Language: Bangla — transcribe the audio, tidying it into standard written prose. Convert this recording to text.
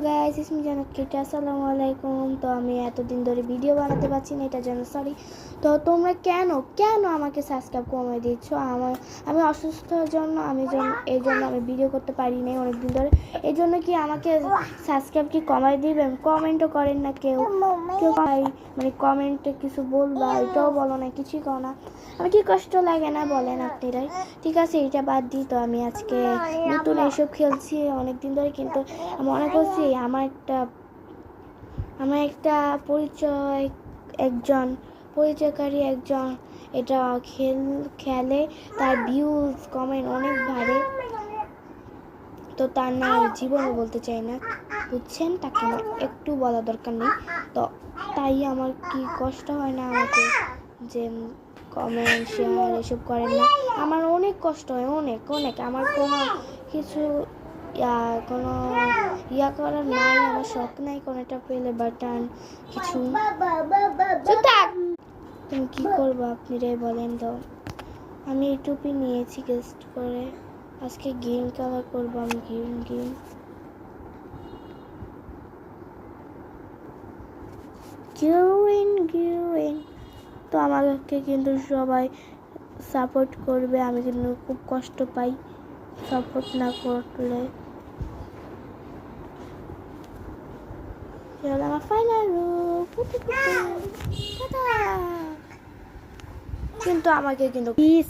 গাইস, ইসমি জানাকিটা আসসালামু আলাইকুম। তো আমি এতদিন ধরে ভিডিও বানাতে পারছি না, এটার জন্য সরি। তো তোমরা কেন আমাকে সাবস্ক্রাইব কমিয়ে দিচ্ছ? আমি অসুস্থর জন্য এই জন্য আমি ভিডিও করতে পারি নাই অনেকদিন ধরে। এই জন্য কি আমাকে সাবস্ক্রাইব কি কমাই দিবেন? কমেন্টও করেন না কেউ মানে কমেন্টে কিছু বলবা, এটাও বলো না, কিছুই করো না। আমার কি কষ্ট লাগে না বলেন আপনারাই? ঠিক আছে, এটা বাদ দিই। তো আমি আজকে নতুন এইসব খেলছি অনেকদিন ধরে, কিন্তু মনে করছি আমার একটা পরিচয়কারী একজন এটা খেলে, তার ভিউজ কমেন্ট অনেক ভালো। তো তার নাম জীবনে বলতে চাই না, বুঝছেন? তাকে আমার একটু বলা দরকার নেই। তো তাই আমার কি কষ্ট হয় না আমাকে যে কমেন্ট শেয়ার এসব করেন না? আমার অনেক কষ্ট হয়, অনেক অনেক। আমার কোনো কিছু কোনো করার নাই, আমার শখ নাই কোনো একটা পেলে বাটন কিছু। তুমি কি করবো আপনারাই বলেন? তো আমি এই টুপি নিয়েছি গেস্ট করে, আজকে গ্রিন কালার করবো আমি। গ্রিন। তো আমাকে কিন্তু সবাই সাপোর্ট করবে, আমি কিন্তু খুব কষ্ট পাই সাপোর্ট না করলে। আমার ফাইনাল রূপ, কিন্তু আমাকে কিন্তু প্লিজ